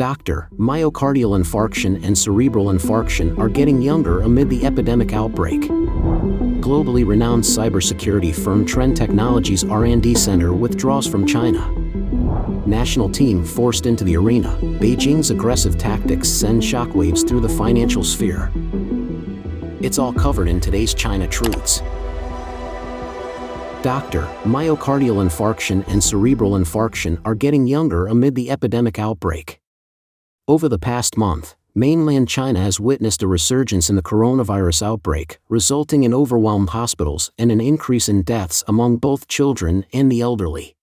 Doctor, myocardial infarction and cerebral infarction are getting younger amid the epidemic outbreak. Globally renowned cybersecurity firm Trend Technologies R&D Center withdraws from China. National team forced into the arena. Beijing's aggressive tactics send shockwaves through the financial sphere. It's all covered in today's China Truths. Doctor, myocardial infarction and cerebral infarction are getting younger amid the epidemic outbreak. Over the past month, mainland China has witnessed a resurgence in the coronavirus outbreak, resulting in overwhelmed hospitals and an increase in deaths among both children and the elderly.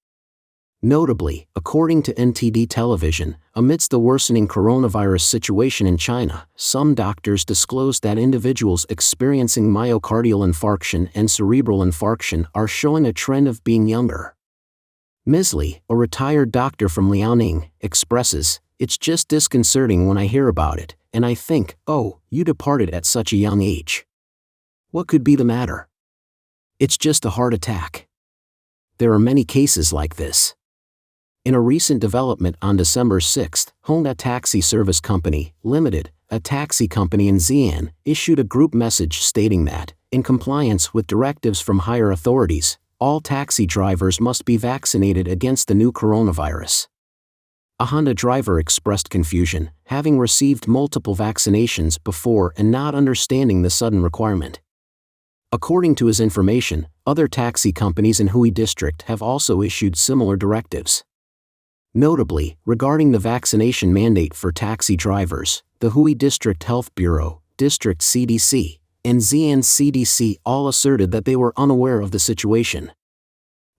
Notably, according to NTD television, amidst the worsening coronavirus situation in China, some doctors disclosed that individuals experiencing myocardial infarction and cerebral infarction are showing a trend of being younger. Ms. Li, a retired doctor from Liaoning, expresses, "It's just disconcerting when I hear about it, and I think, oh, you departed at such a young age. What could be the matter? It's just a heart attack." There are many cases like this. In a recent development on December 6, Honda Taxi Service Company, Limited, a taxi company in Xi'an, issued a group message stating that, in compliance with directives from higher authorities, all taxi drivers must be vaccinated against the new coronavirus. A Honda driver expressed confusion, having received multiple vaccinations before and not understanding the sudden requirement. According to his information, other taxi companies in Hui District have also issued similar directives. Notably, regarding the vaccination mandate for taxi drivers, the Hui District Health Bureau, District CDC, and Xi'an CDC all asserted that they were unaware of the situation.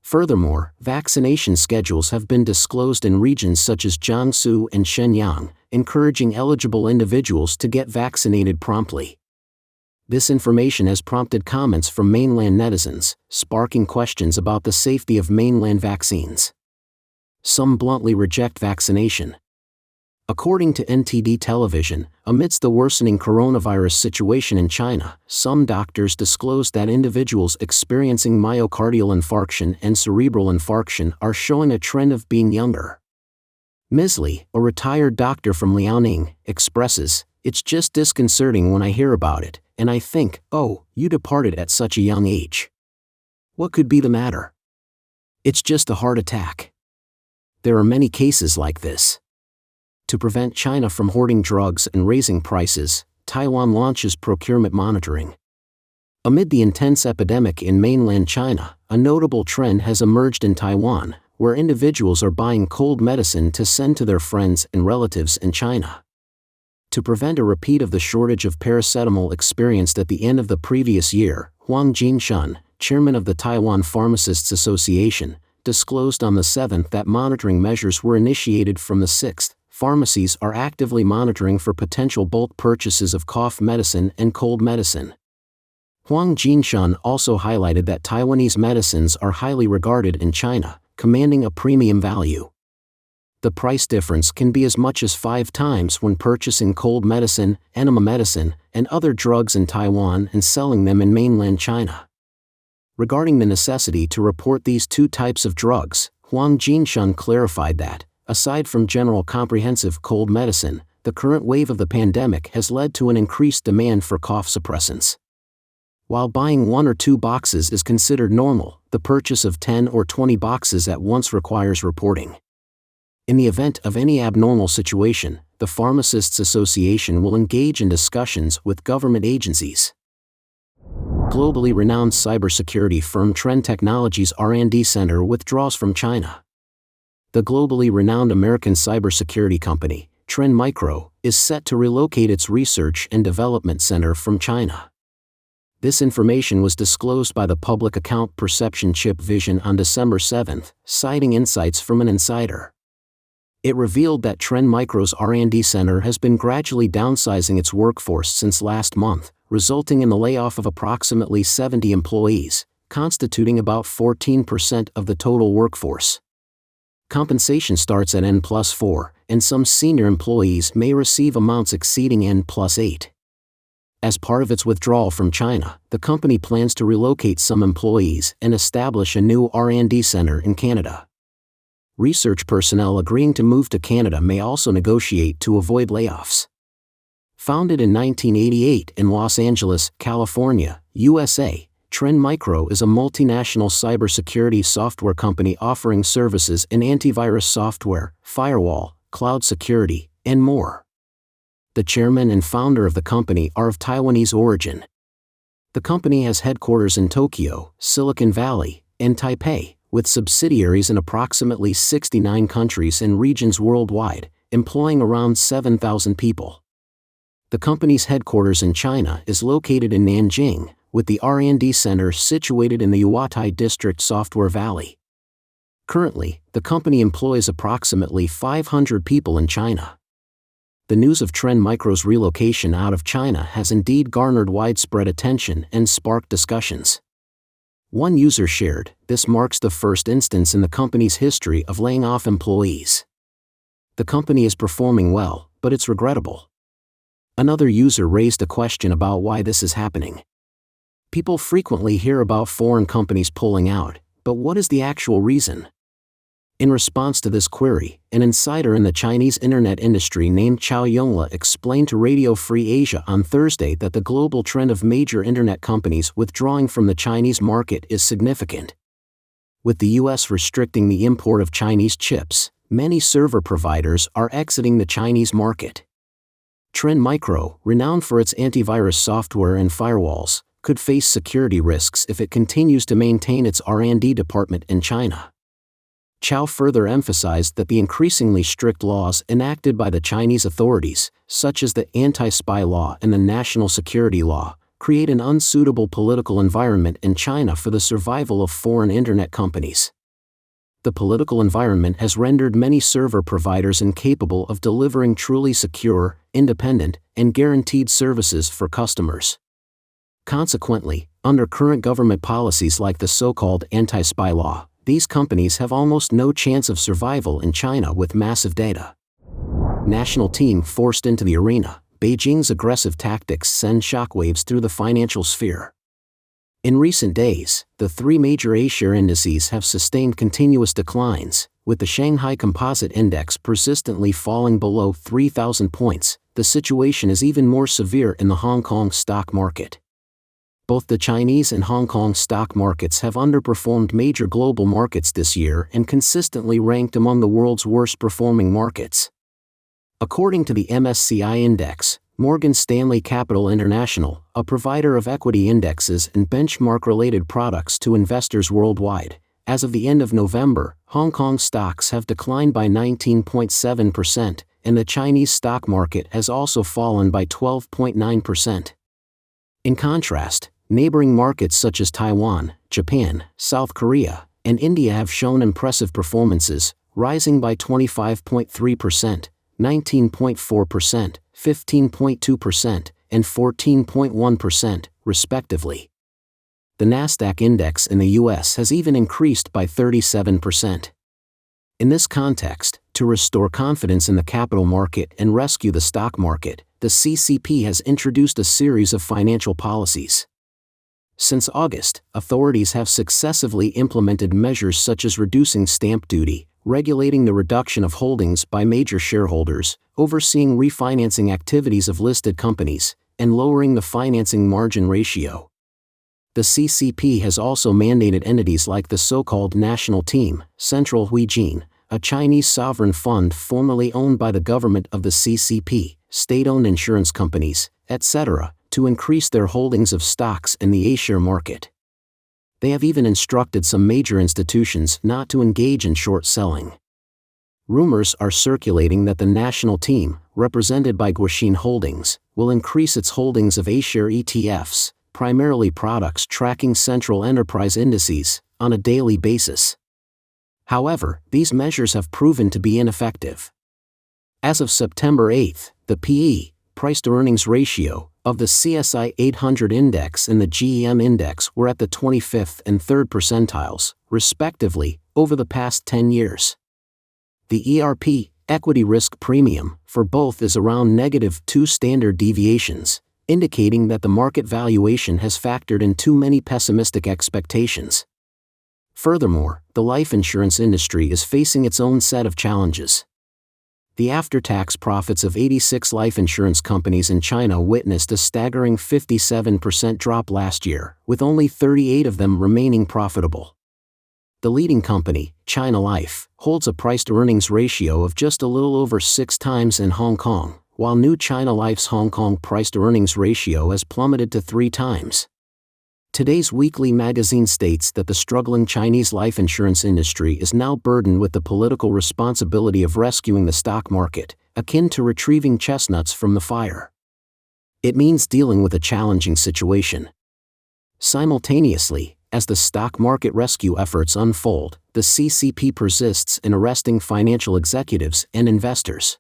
Furthermore, vaccination schedules have been disclosed in regions such as Jiangsu and Shenyang, encouraging eligible individuals to get vaccinated promptly. This information has prompted comments from mainland netizens, sparking questions about the safety of mainland vaccines. Some bluntly reject vaccination. According to NTD television, amidst the worsening coronavirus situation in China, some doctors disclosed that individuals experiencing myocardial infarction and cerebral infarction are showing a trend of being younger. Ms. Li, a retired doctor from Liaoning, expresses, "It's just disconcerting when I hear about it, and I think, oh, you departed at such a young age. What could be the matter? It's just a heart attack." There are many cases like this. To prevent China from hoarding drugs and raising prices, Taiwan launches procurement monitoring. Amid the intense epidemic in mainland China, a notable trend has emerged in Taiwan, where individuals are buying cold medicine to send to their friends and relatives in China. To prevent a repeat of the shortage of paracetamol experienced at the end of the previous year, Huang Jinshan, chairman of the Taiwan Pharmacists Association, disclosed on the 7th that monitoring measures were initiated from the 6th. Pharmacies are actively monitoring for potential bulk purchases of cough medicine and cold medicine. Huang Jinshan also highlighted that Taiwanese medicines are highly regarded in China, commanding a premium value. The price difference can be as much as 5 times when purchasing cold medicine, enema medicine, and other drugs in Taiwan and selling them in mainland China. Regarding the necessity to report these two types of drugs, Huang Jinshan clarified that, aside from general comprehensive cold medicine, the current wave of the pandemic has led to an increased demand for cough suppressants. While buying 1 or 2 boxes is considered normal, the purchase of 10 or 20 boxes at once requires reporting. In the event of any abnormal situation, the Pharmacists Association will engage in discussions with government agencies. Globally renowned cybersecurity firm Trend Technologies R&D Center withdraws from China. The globally renowned American cybersecurity company, Trend Micro, is set to relocate its research and development center from China. This information was disclosed by the public account Perception Chip Vision on December 7, citing insights from an insider. It revealed that Trend Micro's R&D center has been gradually downsizing its workforce since last month, resulting in the layoff of approximately 70 employees, constituting about 14% of the total workforce. Compensation starts at N+4, and some senior employees may receive amounts exceeding N+8. As part of its withdrawal from China, the company plans to relocate some employees and establish a new R&D center in Canada. Research personnel agreeing to move to Canada may also negotiate to avoid layoffs. Founded in 1988 in Los Angeles, California, USA, Trend Micro is a multinational cybersecurity software company offering services in antivirus software, firewall, cloud security, and more. The chairman and founder of the company are of Taiwanese origin. The company has headquarters in Tokyo, Silicon Valley, and Taipei, with subsidiaries in approximately 69 countries and regions worldwide, employing around 7,000 people. The company's headquarters in China is located in Nanjing, with the R&D center situated in the Yuatai District Software Valley. Currently, the company employs approximately 500 people in China. The news of Trend Micro's relocation out of China has indeed garnered widespread attention and sparked discussions. One user shared, "This marks the first instance in the company's history of laying off employees. The company is performing well, but it's regrettable." Another user raised a question about why this is happening. People frequently hear about foreign companies pulling out, but what is the actual reason? In response to this query, an insider in the Chinese internet industry named Chao Yongla explained to Radio Free Asia on Thursday that the global trend of major internet companies withdrawing from the Chinese market is significant. With the US restricting the import of Chinese chips, many server providers are exiting the Chinese market. Trend Micro, renowned for its antivirus software and firewalls, could face security risks if it continues to maintain its R&D department in China. Chao further emphasized that the increasingly strict laws enacted by the Chinese authorities, such as the anti-spy law and the national security law, create an unsuitable political environment in China for the survival of foreign internet companies. The political environment has rendered many server providers incapable of delivering truly secure, independent, and guaranteed services for customers. Consequently, under current government policies like the so-called anti-spy law, these companies have almost no chance of survival in China with massive data. National team forced into the arena. Beijing's aggressive tactics send shockwaves through the financial sphere. In recent days, the three major A-share indices have sustained continuous declines, with the Shanghai Composite Index persistently falling below 3,000 points. The situation is even more severe in the Hong Kong stock market. Both the Chinese and Hong Kong stock markets have underperformed major global markets this year and consistently ranked among the world's worst performing markets. According to the MSCI Index, Morgan Stanley Capital International, a provider of equity indexes and benchmark-related products to investors worldwide, as of the end of November, Hong Kong stocks have declined by 19.7%, and the Chinese stock market has also fallen by 12.9%. In contrast, neighboring markets such as Taiwan, Japan, South Korea, and India have shown impressive performances, rising by 25.3%, 19.4%, 15.2%, and 14.1%, respectively. The Nasdaq index in the US has even increased by 37%. In this context, to restore confidence in the capital market and rescue the stock market, the CCP has introduced a series of financial policies. Since August, authorities have successively implemented measures such as reducing stamp duty, regulating the reduction of holdings by major shareholders, overseeing refinancing activities of listed companies, and lowering the financing margin ratio. The CCP has also mandated entities like the so-called National Team, Central Huijin, a Chinese sovereign fund formerly owned by the government of the CCP, state-owned insurance companies, etc., to increase their holdings of stocks in the A-share market. They have even instructed some major institutions not to engage in short selling. Rumors are circulating that the National Team, represented by Guoxin Holdings, will increase its holdings of A-share ETFs, primarily products tracking central enterprise indices, on a daily basis. However, these measures have proven to be ineffective. As of September 8, the PE, price-to-earnings ratio, of the CSI 800 index and the GEM index were at the 25th and 3rd percentiles, respectively, over the past 10 years. The ERP, equity risk premium, for both is around -2 standard deviations, indicating that the market valuation has factored in too many pessimistic expectations. Furthermore, the life insurance industry is facing its own set of challenges. The after-tax profits of 86 life insurance companies in China witnessed a staggering 57% drop last year, with only 38 of them remaining profitable. The leading company, China Life, holds a price-to-earnings ratio of just a little over 6 times in Hong Kong, while new China Life's Hong Kong price-to-earnings ratio has plummeted to 3 times. Today's weekly magazine states that the struggling Chinese life insurance industry is now burdened with the political responsibility of rescuing the stock market, akin to retrieving chestnuts from the fire. It means dealing with a challenging situation. Simultaneously, as the stock market rescue efforts unfold, the CCP persists in arresting financial executives and investors.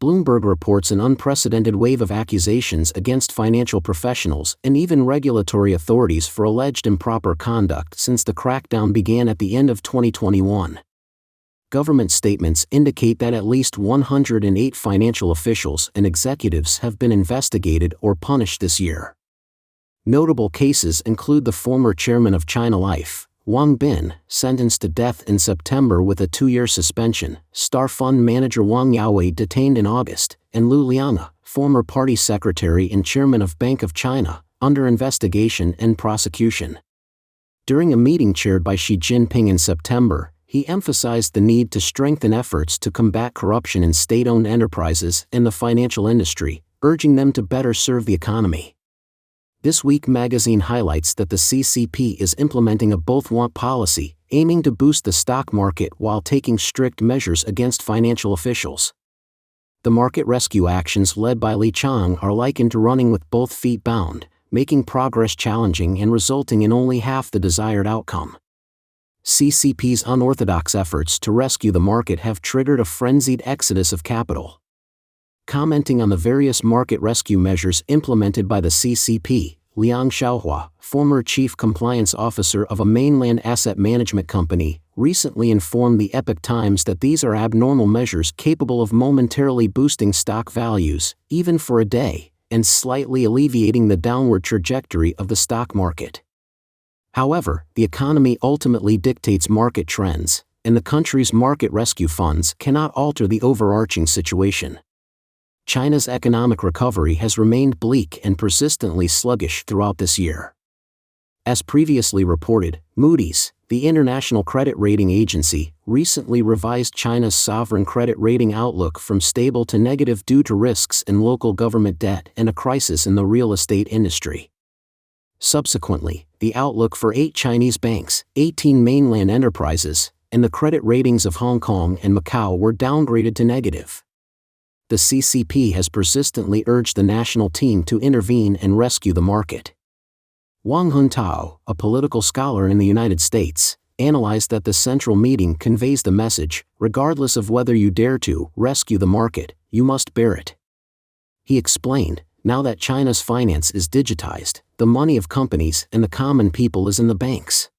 Bloomberg reports an unprecedented wave of accusations against financial professionals and even regulatory authorities for alleged improper conduct since the crackdown began at the end of 2021. Government statements indicate that at least 108 financial officials and executives have been investigated or punished this year. Notable cases include the former chairman of China Life, Wang Bin, sentenced to death in September with a 2-year suspension, Star Fund manager Wang Yaowei detained in August, and Lu Liang, former party secretary and chairman of Bank of China, under investigation and prosecution. During a meeting chaired by Xi Jinping in September, he emphasized the need to strengthen efforts to combat corruption in state-owned enterprises and the financial industry, urging them to better serve the economy. This Week magazine highlights that the CCP is implementing a both-want policy, aiming to boost the stock market while taking strict measures against financial officials. The market rescue actions led by Li Chang are likened to running with both feet bound, making progress challenging and resulting in only half the desired outcome. CCP's unorthodox efforts to rescue the market have triggered a frenzied exodus of capital. Commenting on the various market rescue measures implemented by the CCP, Liang Xiaohua, former chief compliance officer of a mainland asset management company, recently informed the Epoch Times that these are abnormal measures capable of momentarily boosting stock values, even for a day, and slightly alleviating the downward trajectory of the stock market. However, the economy ultimately dictates market trends, and the country's market rescue funds cannot alter the overarching situation. China's economic recovery has remained bleak and persistently sluggish throughout this year. As previously reported, Moody's, the international credit rating agency, recently revised China's sovereign credit rating outlook from stable to negative due to risks in local government debt and a crisis in the real estate industry. Subsequently, the outlook for 8 Chinese banks, 18 mainland enterprises, and the credit ratings of Hong Kong and Macau were downgraded to negative. The CCP has persistently urged the national team to intervene and rescue the market. Wang Huntao, a political scholar in the United States, analyzed that the central meeting conveys the message, regardless of whether you dare to rescue the market, you must bear it. He explained, now that China's finance is digitized, the money of companies and the common people is in the banks.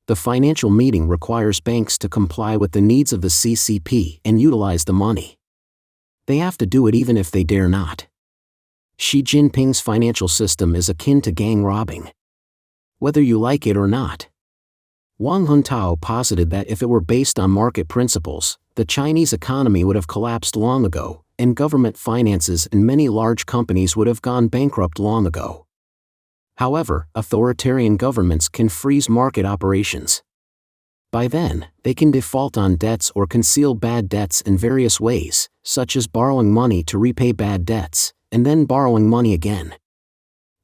The financial meeting requires banks to comply with the needs of the CCP and utilize the money. They have to do it even if they dare not. Xi Jinping's financial system is akin to gang robbing. Whether you like it or not. Wang Huntao posited that if it were based on market principles, the Chinese economy would have collapsed long ago, and government finances and many large companies would have gone bankrupt long ago. However, authoritarian governments can freeze market operations. By then, they can default on debts or conceal bad debts in various ways, such as borrowing money to repay bad debts, and then borrowing money again.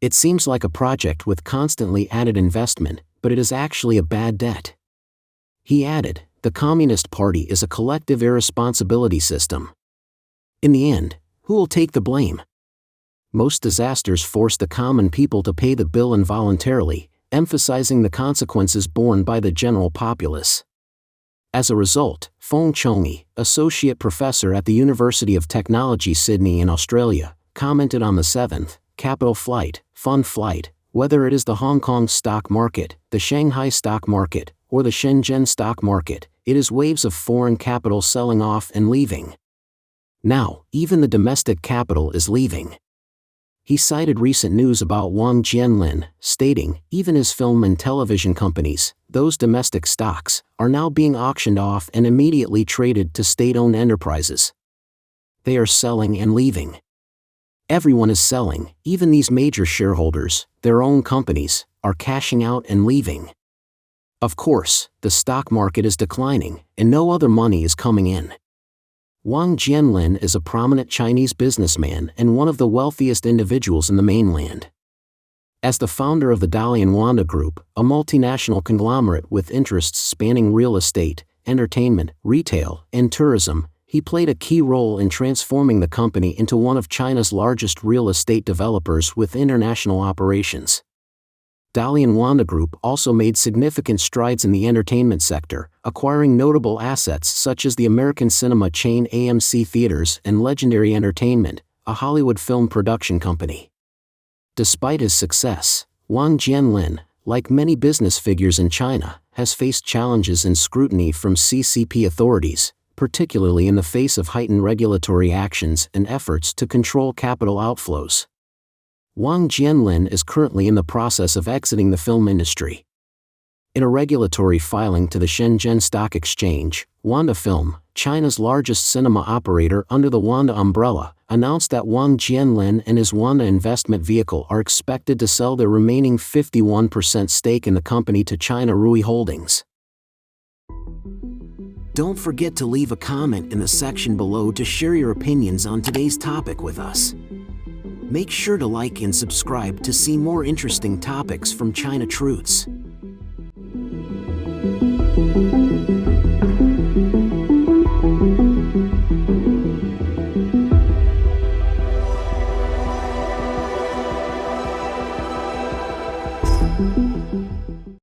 It seems like a project with constantly added investment, but it is actually a bad debt. He added, the Communist Party is a collective irresponsibility system. In the end, who will take the blame? Most disasters force the common people to pay the bill involuntarily, emphasizing the consequences borne by the general populace. As a result, Fong Chongyi, associate professor at the University of Technology Sydney in Australia, commented on the 7th, capital flight, fund flight, whether it is the Hong Kong stock market, the Shanghai stock market, or the Shenzhen stock market, it is waves of foreign capital selling off and leaving. Now, even the domestic capital is leaving. He cited recent news about Wang Jianlin, stating, even as film and television companies, those domestic stocks, are now being auctioned off and immediately traded to state-owned enterprises. They are selling and leaving. Everyone is selling, even these major shareholders, their own companies, are cashing out and leaving. Of course, the stock market is declining, and no other money is coming in. Wang Jianlin is a prominent Chinese businessman and one of the wealthiest individuals in the mainland. As the founder of the Dalian Wanda Group, a multinational conglomerate with interests spanning real estate, entertainment, retail, and tourism, he played a key role in transforming the company into one of China's largest real estate developers with international operations. Dalian Wanda Group also made significant strides in the entertainment sector, acquiring notable assets such as the American cinema chain AMC Theaters and Legendary Entertainment, a Hollywood film production company. Despite his success, Wang Jianlin, like many business figures in China, has faced challenges and scrutiny from CCP authorities, particularly in the face of heightened regulatory actions and efforts to control capital outflows. Wang Jianlin is currently in the process of exiting the film industry. In a regulatory filing to the Shenzhen Stock Exchange, Wanda Film, China's largest cinema operator under the Wanda umbrella, announced that Wang Jianlin and his Wanda investment vehicle are expected to sell their remaining 51% stake in the company to China Rui Holdings. Don't forget to leave a comment in the section below to share your opinions on today's topic with us. Make sure to like and subscribe to see more interesting topics from China Truths.